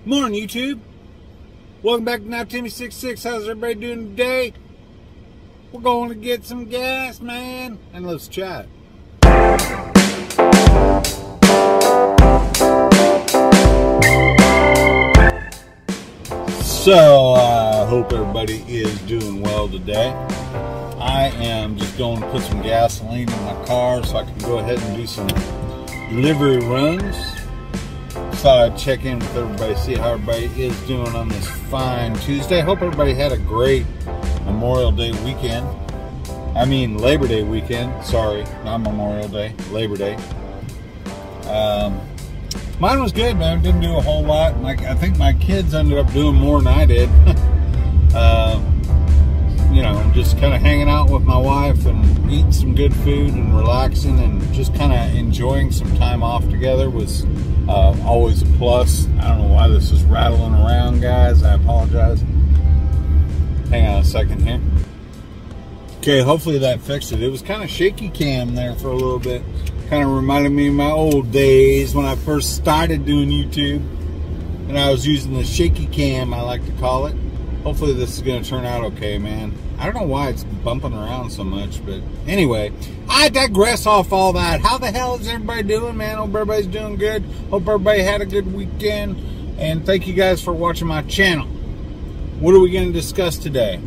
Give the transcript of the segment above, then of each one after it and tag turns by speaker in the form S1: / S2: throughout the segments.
S1: Morning, YouTube. Welcome back to Now Timmy66. How's everybody doing today? We're going to get some gas, man, and let's chat. So, I hope everybody is doing well today. I am just going to put some gasoline in my car so I can go ahead and do some delivery runs. Thought I'd check in with everybody, see how everybody is doing on this fine Tuesday. Hope everybody had a great Memorial Day weekend. I mean Labor Day weekend. Sorry, not Memorial Day, Labor Day. Mine was good, man. Didn't do a whole lot. I think my kids ended up doing more than I did. You know, just kind of hanging out with my wife and eating some good food and relaxing and just kind of enjoying some time off together was always a plus. I don't know why this is rattling around, guys. I apologize. Hang on a second here. Okay, hopefully that fixed it. It was kind of shaky cam there for a little bit. Kind of reminded me of my old days when I first started doing YouTube. And I was using the shaky cam, I like to call it. Hopefully this is going to turn out okay, man. I don't know why it's bumping around so much, but anyway, I digress off all that. How the hell is everybody doing, man? Hope everybody's doing good. Hope everybody had a good weekend. And thank you guys for watching my channel. What are we going to discuss today?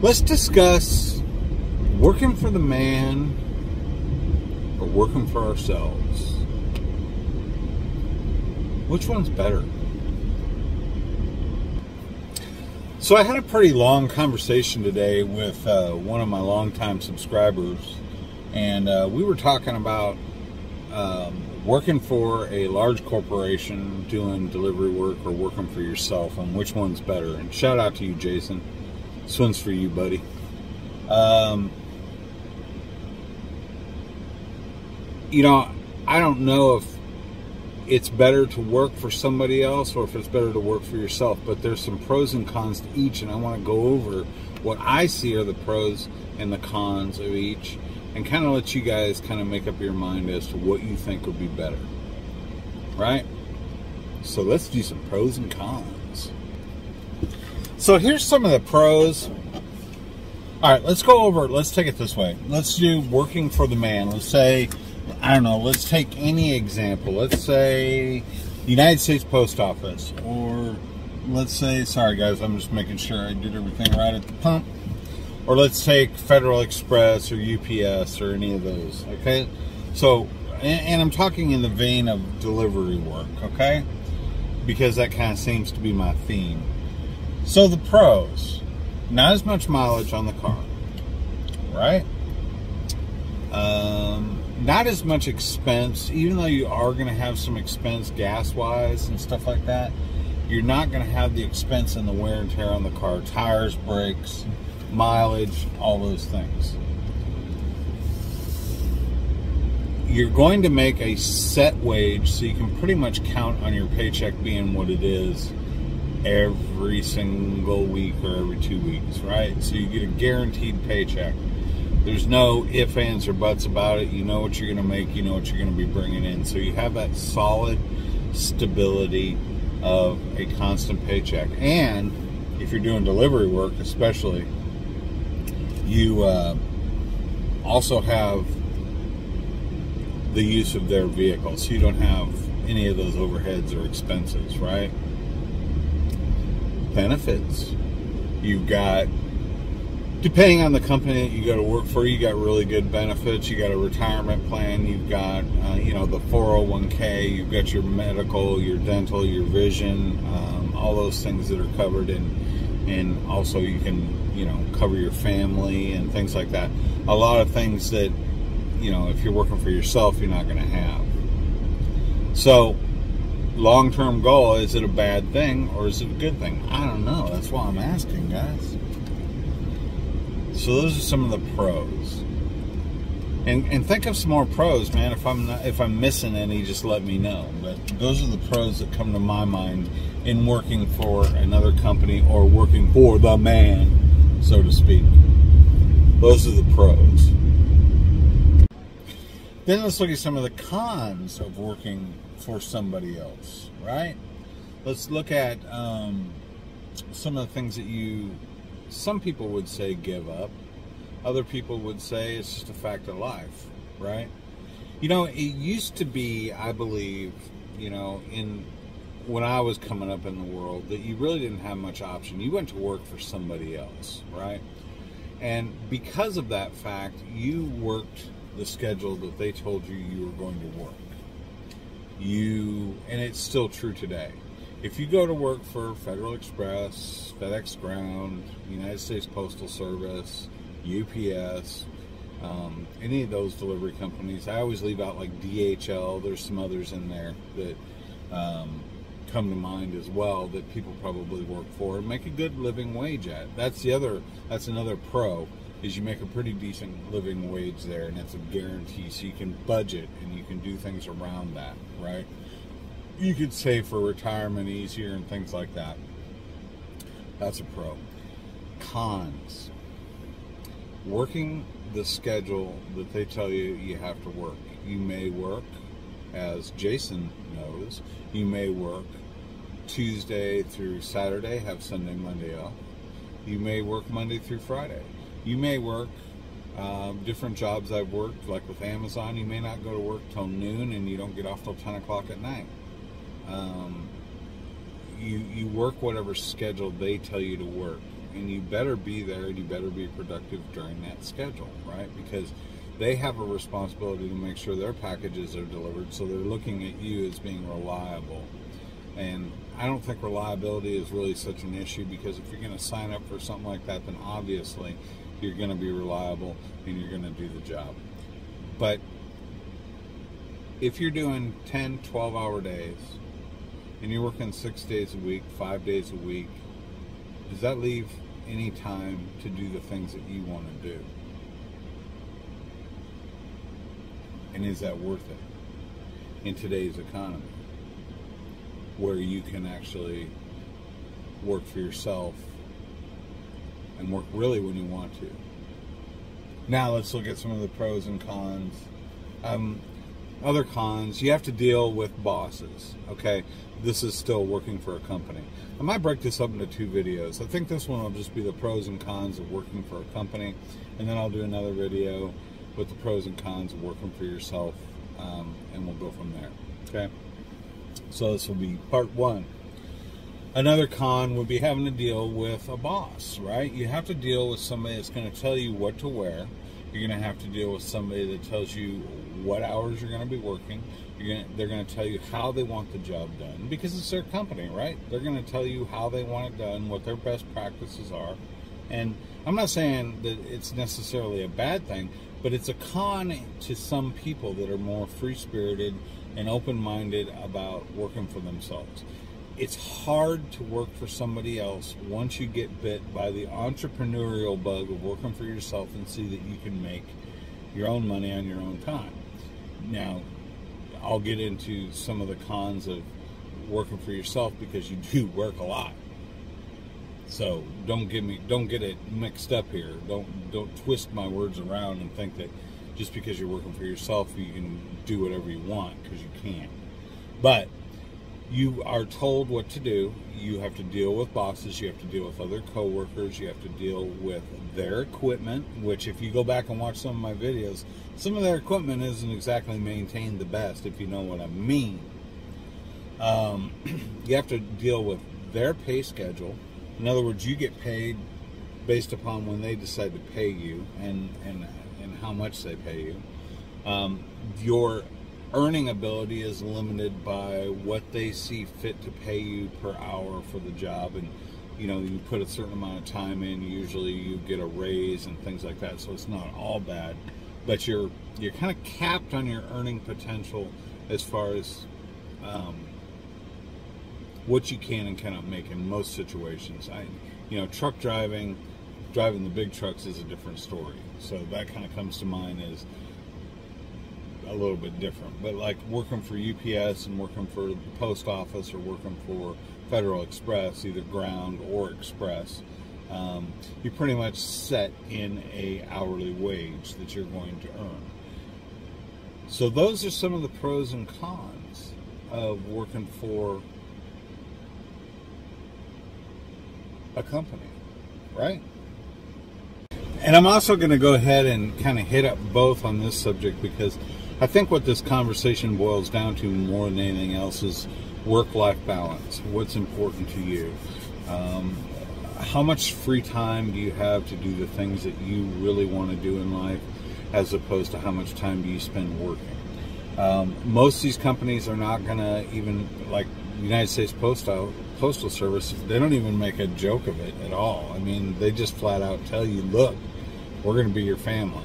S1: Let's discuss working for the man or working for ourselves. Which one's better? So I had a pretty long conversation today with one of my longtime subscribers, and we were talking about working for a large corporation, doing delivery work, or working for yourself, and which one's better. And shout out to you, Jason. This one's for you, buddy. You know, I don't know if it's better to work for somebody else or if it's better to work for yourself, but there's some pros and cons to each, and I want to go over what I see are the pros and the cons of each and kind of let you guys kind of make up your mind as to what you think would be better, right? So let's do some pros and cons. So here's some of the pros. All right, let's go over it. Let's take it this way. Let's do working for the man. Let's say, I don't know, let's take any example. Let's say United States Post Office, or let's say, sorry guys, I'm just making sure I did everything right at the pump. Or let's take Federal Express or UPS or any of those, okay? So, and I'm talking in the vein of delivery work, okay? Because that kind of seems to be my theme. So the pros, not as much mileage on the car, right? Not as much expense, even though you are going to have some expense gas-wise and stuff like that. You're not going to have the expense and the wear and tear on the car. Tires, brakes, mileage, all those things. You're going to make a set wage, so you can pretty much count on your paycheck being what it is every single week or every 2 weeks, right? So you get a guaranteed paycheck. There's no ifs, ands, or buts about it. You know what you're going to make. You know what you're going to be bringing in. So you have that solid stability of a constant paycheck. And if you're doing delivery work especially, you also have the use of their vehicle. So you don't have any of those overheads or expenses, right? Benefits. You've got, depending on the company that you go to work for, you got really good benefits. You got a retirement plan. You've got, you know, the 401k. You've got your medical, your dental, your vision, all those things that are covered. And also you can, you know, cover your family and things like that. A lot of things that, you know, if you're working for yourself, you're not going to have. So, long-term goal, is it a bad thing or is it a good thing? I don't know. That's why I'm asking, guys. So those are some of the pros. And think of some more pros, man. If I'm missing any, just let me know. But those are the pros that come to my mind in working for another company or working for the man, so to speak. Those are the pros. Then let's look at some of the cons of working for somebody else, right? Let's look at some of the things that some people would say give up. Other people would say it's just a fact of life, right? You know, it used to be, I believe, you know, when I was coming up in the world, that you really didn't have much option. You went to work for somebody else, right? And because of that fact, you worked the schedule that they told you were going to work. And it's still true today. If you go to work for Federal Express, FedEx Ground, United States Postal Service, UPS, any of those delivery companies, I always leave out like DHL. There's some others in there that come to mind as well that people probably work for and make a good living wage at. That's another pro, is you make a pretty decent living wage there, and that's a guarantee, so you can budget and you can do things around that, right? You could save for retirement easier and things like that. That's a pro. Cons: working the schedule that they tell you have to work. You may work, as Jason knows, you may work Tuesday through Saturday, have Sunday, Monday off. You may work Monday through Friday. You may work different jobs I've worked, like with Amazon. You may not go to work till noon, and you don't get off till 10 o'clock at night. You work whatever schedule they tell you to work, and you better be there, and you better be productive during that schedule, right? Because they have a responsibility to make sure their packages are delivered, so they're looking at you as being reliable. And I don't think reliability is really such an issue, because if you're going to sign up for something like that, then obviously you're going to be reliable and you're going to do the job. But if you're doing 10, 12-hour days and you're working 6 days a week, 5 days a week, does that leave any time to do the things that you want to do? And is that worth it in today's economy, where you can actually work for yourself and work really when you want to? Now let's look at some of the pros and cons. Other cons: you have to deal with bosses. Okay, this is still working for a company. I might break this up into 2 videos. I think this one will just be the pros and cons of working for a company, and then I'll do another video with the pros and cons of working for yourself, and we'll go from there. Okay, so this will be part 1. Another con would be having to deal with a boss, right? You have to deal with somebody that's going to tell you what to wear. You're going to have to deal with somebody that tells you what hours you're going to be working. They're going to tell you how they want the job done, because it's their company, right? They're going to tell you how they want it done, what their best practices are. And I'm not saying that it's necessarily a bad thing, but it's a con to some people that are more free-spirited and open-minded about working for themselves. It's hard to work for somebody else once you get bit by the entrepreneurial bug of working for yourself and see that you can make your own money on your own time. Now, I'll get into some of the cons of working for yourself, because you do work a lot. So don't get it mixed up here. Don't twist my words around and think that just because you're working for yourself you can do whatever you want, because you can't. But you are told what to do. You have to deal with bosses. You have to deal with other coworkers. You have to deal with their equipment, which, if you go back and watch some of my videos, some of their equipment isn't exactly maintained the best, if you know what I mean. You have to deal with their pay schedule. In other words, you get paid based upon when they decide to pay you and how much they pay you. Your earning ability is limited by what they see fit to pay you per hour for the job, and you put a certain amount of time in, usually you get a raise and things like that, so it's not all bad, but you're kind of capped on your earning potential as far as what you can and cannot make in most situations. Truck driving the big trucks is a different story, so that kind of comes to mind as a little bit different. But like working for UPS and working for the post office or working for Federal Express, either ground or express, you're pretty much set in a hourly wage that you're going to earn. So those are some of the pros and cons of working for a company, right? And I'm also going to go ahead and kind of hit up both on this subject, because I think what this conversation boils down to more than anything else is work-life balance. What's important to you? How much free time do you have to do the things that you really want to do in life, as opposed to how much time do you spend working? Most of these companies are not going to even, like the United States Postal Service, they don't even make a joke of it at all. I mean, they just flat out tell you, look, we're going to be your family.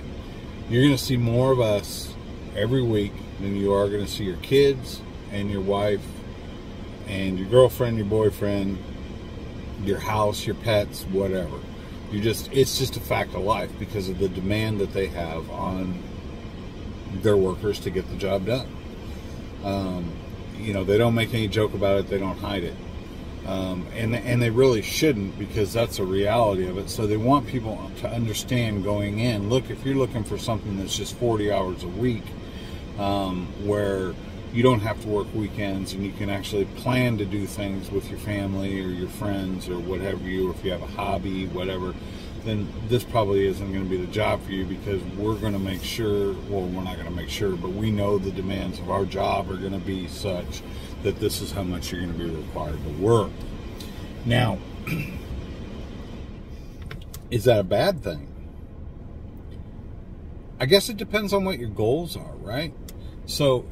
S1: You're going to see more of us every week than you are going to see your kids and your wife and your girlfriend, your boyfriend, your house, your pets, whatever. It's just a fact of life, because of the demand that they have on their workers to get the job done. They don't make any joke about it. They don't hide it. And they really shouldn't, because that's a reality of it. So they want people to understand going in, look, if you're looking for something that's just 40 hours a week, where you don't have to work weekends and you can actually plan to do things with your family or your friends or whatever or if you have a hobby, whatever, then this probably isn't going to be the job for you, because we're going to make sure, well, we're not going to make sure, but we know the demands of our job are going to be such that this is how much you're going to be required to work. Now, is that a bad thing? I guess it depends on what your goals are, right? So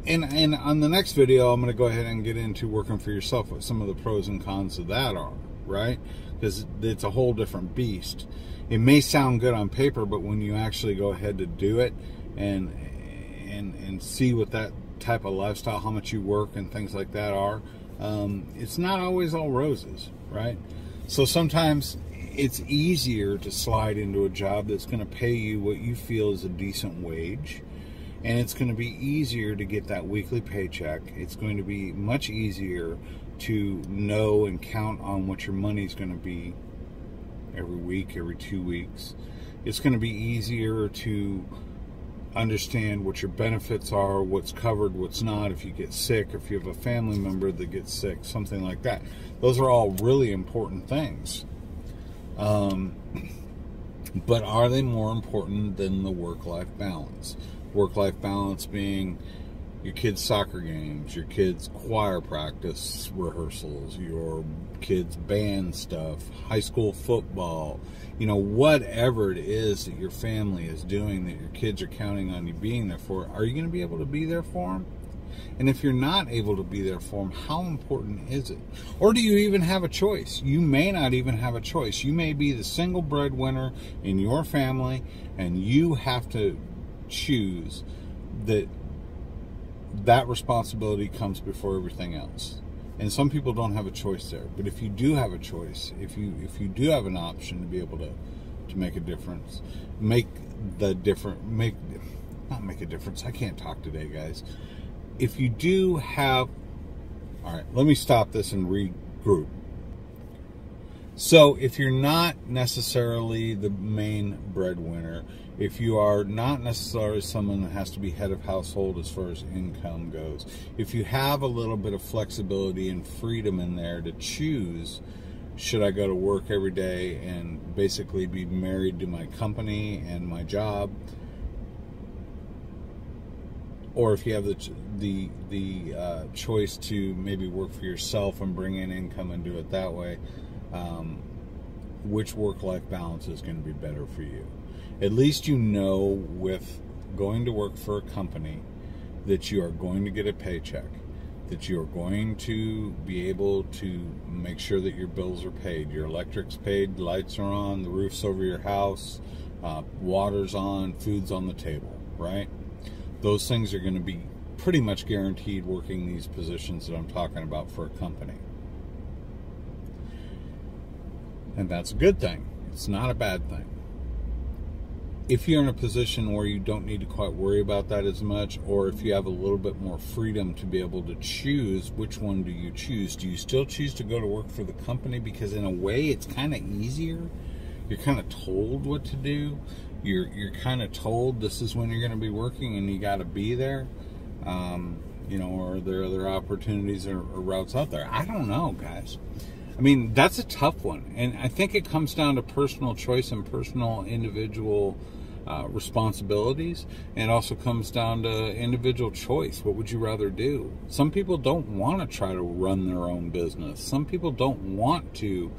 S1: and on the next video, I'm going to go ahead and get into working for yourself, what some of the pros and cons of that are, right? Because it's a whole different beast. It may sound good on paper, but when you actually go ahead to do it and see what that type of lifestyle, how much you work and things like that are, it's not always all roses, right? So sometimes it's easier to slide into a job that's going to pay you what you feel is a decent wage, and it's going to be easier to get that weekly paycheck. It's going to be much easier to know and count on what your money's going to be every week, every 2 weeks. It's going to be easier to understand what your benefits are, what's covered, what's not, if you get sick, if you have a family member that gets sick, something like that. Those are all really important things. But are they more important than the work-life balance? Work-life balance being your kids' soccer games, your kids' choir practice rehearsals, your kids' band stuff, high school football, whatever it is that your family is doing that your kids are counting on you being there for. Are you going to be able to be there for them? And if you're not able to be there for them, how important is it? Or do you even have a choice? You may not even have a choice. You may be the single breadwinner in your family, and you have to choose that responsibility comes before everything else. And some people don't have a choice there. But if you do have a choice, if you do have an option to be able to make a difference, not make a difference. I can't talk today, guys. If you do have, all right, let me stop this and regroup. So if you're not necessarily the main breadwinner, if you are not necessarily someone that has to be head of household as far as income goes, if you have a little bit of flexibility and freedom in there to choose, should I go to work every day and basically be married to my company and my job, or if you have the choice to maybe work for yourself and bring in income and do it that way, which work-life balance is going to be better for you? At least you know with going to work for a company that you are going to get a paycheck, that you are going to be able to make sure that your bills are paid, your electric's paid, lights are on, the roof's over your house, water's on, food's on the table, right? Those things are going to be pretty much guaranteed working these positions that I'm talking about for a company. And that's a good thing. It's not a bad thing. If you're in a position where you don't need to quite worry about that as much, or if you have a little bit more freedom to be able to choose, which one do you choose? Do you still choose to go to work for the company? Because in a way, it's kind of easier. You're kind of told what to do. you're kind of told this is when you're going to be working and you got to be there. You know, or are there other opportunities or routes out there? I don't know, guys. I mean, that's a tough one. And I think it comes down to personal choice and personal individual responsibilities. And it also comes down to individual choice. What would you rather do? Some people don't want to try to run their own business. Some people don't want to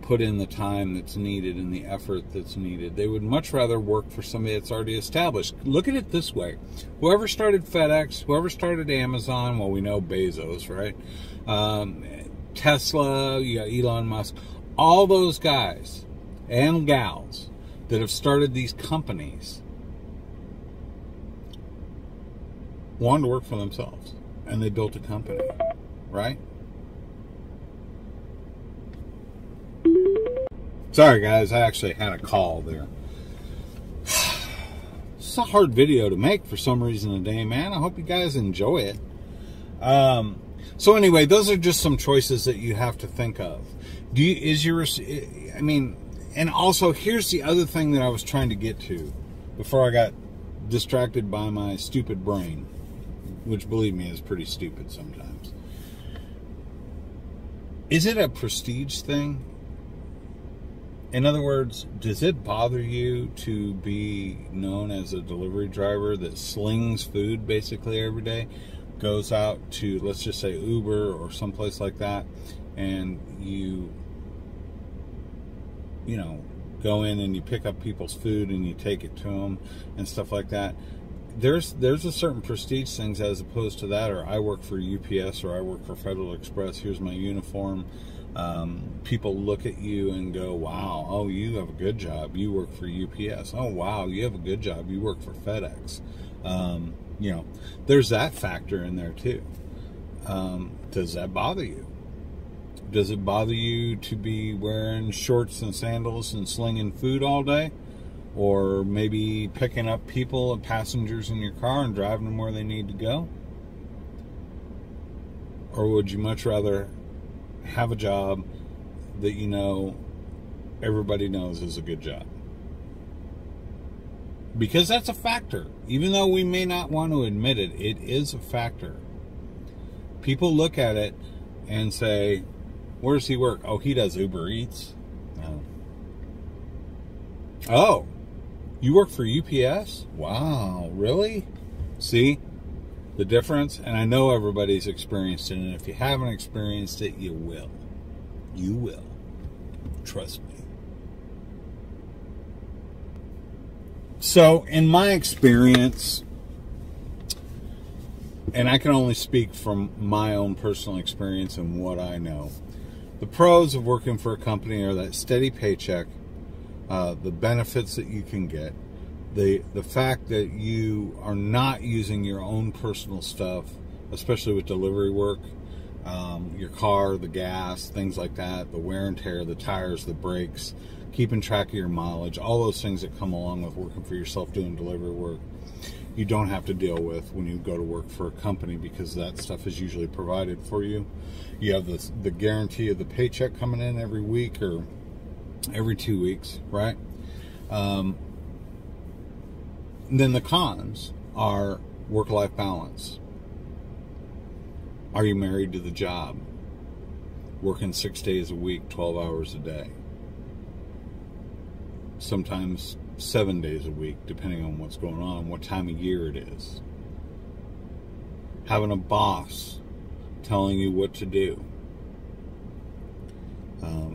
S1: put in the time that's needed and the effort that's needed. They would much rather work for somebody that's already established. Look at it this way. Whoever started FedEx, whoever started Amazon, well, we know Bezos, right? Tesla, you got Elon Musk, all those guys and gals that have started these companies wanted to work for themselves, and they built a company, right? Sorry, guys, I actually had a call there. It's a hard video to make for some reason today, man. I hope you guys enjoy it. So anyway, those are just some choices that you have to think of. And also here's the other thing that I was trying to get to before I got distracted by my stupid brain, which, believe me, is pretty stupid sometimes. Is it a prestige thing? In other words, does it bother you to be known as a delivery driver that slings food basically every day, goes out to, let's just say, Uber or someplace like that, and you know, go in and you pick up people's food and you take it to them and stuff like that? There's a certain prestige things as opposed to that, or I work for UPS or I work for Federal Express, here's my uniform. People look at you and go, wow, oh, you have a good job, you work for UPS. Oh, wow, you have a good job, you work for FedEx. You know, there's that factor in there too. Does that bother you? Does it bother you to be wearing shorts and sandals and slinging food all day? Or maybe picking up people and passengers in your car and driving them where they need to go? Or would you much rather have a job that you know everybody knows is a good job? Because that's a factor. Even though we may not want to admit it, it is a factor. People look at it and say, where does he work? Oh, he does Uber Eats. No. Oh, you work for UPS? Wow, really? See the difference? And I know everybody's experienced it, and if you haven't experienced it, you will. You will. Trust me. So, in my experience, and I can only speak from my own personal experience and what I know, the pros of working for a company are that steady paycheck, the benefits that you can get, the fact that you are not using your own personal stuff, especially with delivery work, your car, the gas, things like that, the wear and tear, the tires, the brakes, keeping track of your mileage, all those things that come along with working for yourself doing delivery work, you don't have to deal with when you go to work for a company, because that stuff is usually provided for you. You have the guarantee of the paycheck coming in every week or every 2 weeks, right? Then the cons are work-life balance. Are you married to the job? Working 6 days a week, 12 hours a day. Sometimes 7 days a week, depending on what's going on, what time of year it is. Having a boss telling you what to do.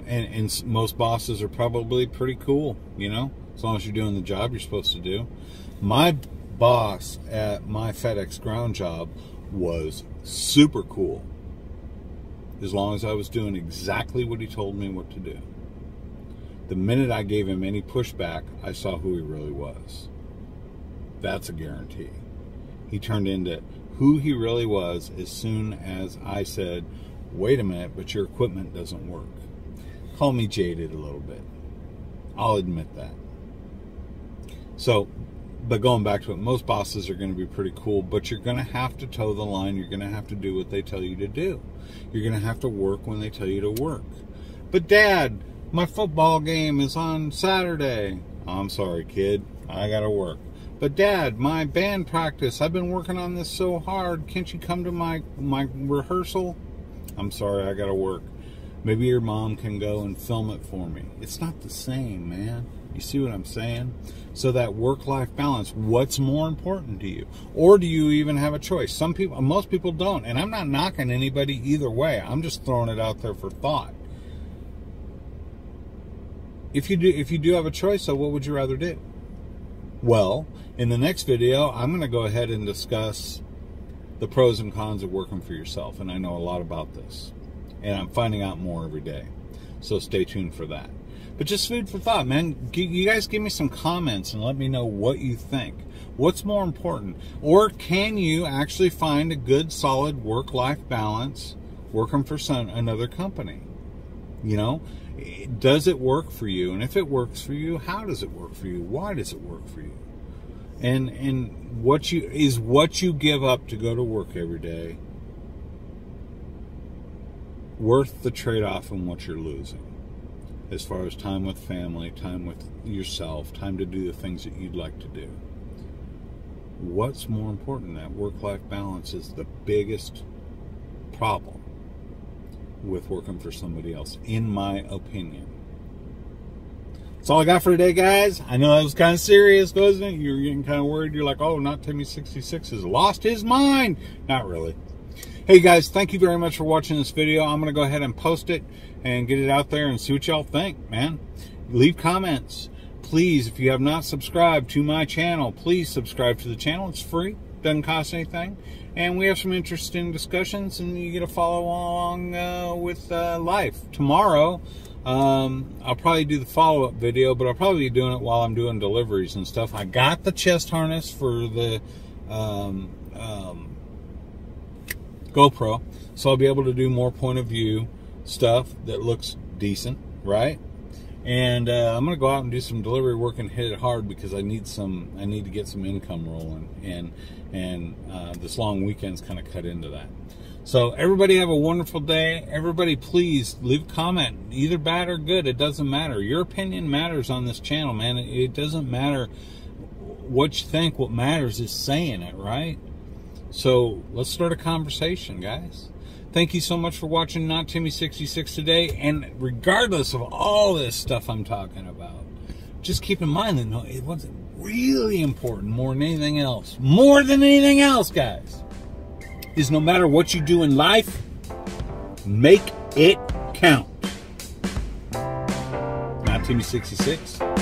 S1: And most bosses are probably pretty cool, you know, as long as you're doing the job you're supposed to do. My boss at my FedEx ground job was super cool, as long as I was doing exactly what he told me what to do. The minute I gave him any pushback, I saw who he really was. That's a guarantee. He turned into who he really was as soon as I said, wait a minute, but your equipment doesn't work. Call me jaded a little bit. I'll admit that. So, but going back to it, most bosses are going to be pretty cool, but you're going to have to toe the line. You're going to have to do what they tell you to do. You're going to have to work when they tell you to work. But Dad, my football game is on Saturday. I'm sorry, kid. I gotta work. But Dad, my band practice, I've been working on this so hard. Can't you come to my rehearsal? I'm sorry, I gotta work. Maybe your mom can go and film it for me. It's not the same, man. You see what I'm saying? So that work-life balance, what's more important to you? Or do you even have a choice? Most people don't. And I'm not knocking anybody either way. I'm just throwing it out there for thought. If you do have a choice, so what would you rather do? Well, in the next video, I'm going to go ahead and discuss the pros and cons of working for yourself. And I know a lot about this. And I'm finding out more every day. So stay tuned for that. But just food for thought, man. You guys give me some comments and let me know what you think. What's more important? Or can you actually find a good, solid work-life balance working for another company? You know, does it work for you? And if it works for you, how does it work for you? Why does it work for you? And what you give up to go to work every day worth the trade-off in what you're losing? As far as time with family, time with yourself, time to do the things that you'd like to do. What's more important? That work-life balance is the biggest problem with working for somebody else, in my opinion. That's all I got for today, guys. I know that was kind of serious, wasn't it? You're getting kind of worried. You're like, oh, not Timmy66 has lost his mind. Not really. Hey guys, thank you very much for watching this video. I'm going to go ahead and post it and get it out there and see what y'all think, man. Leave comments. Please, if you have not subscribed to my channel, please subscribe to the channel. It's free. Doesn't cost anything. And we have some interesting discussions, and you get to follow along with life. Tomorrow, I'll probably do the follow-up video, but I'll probably be doing it while I'm doing deliveries and stuff. I got the chest harness for the GoPro, so I'll be able to do more point of view stuff that looks decent, right? And I'm gonna go out and do some delivery work and hit it hard because I need to get some income rolling, and this long weekend's kind of cut into that. So everybody have a wonderful day. Everybody please leave a comment, either bad or good, it doesn't matter. Your opinion matters on this channel, man. It doesn't matter what you think. What matters is saying it, right? So let's start a conversation, guys. Thank you so much for watching Not Timmy66 today. And regardless of all this stuff I'm talking about, just keep in mind that no, it wasn't really important more than anything else. More than anything else, guys, is no matter what you do in life, make it count. Not Timmy66.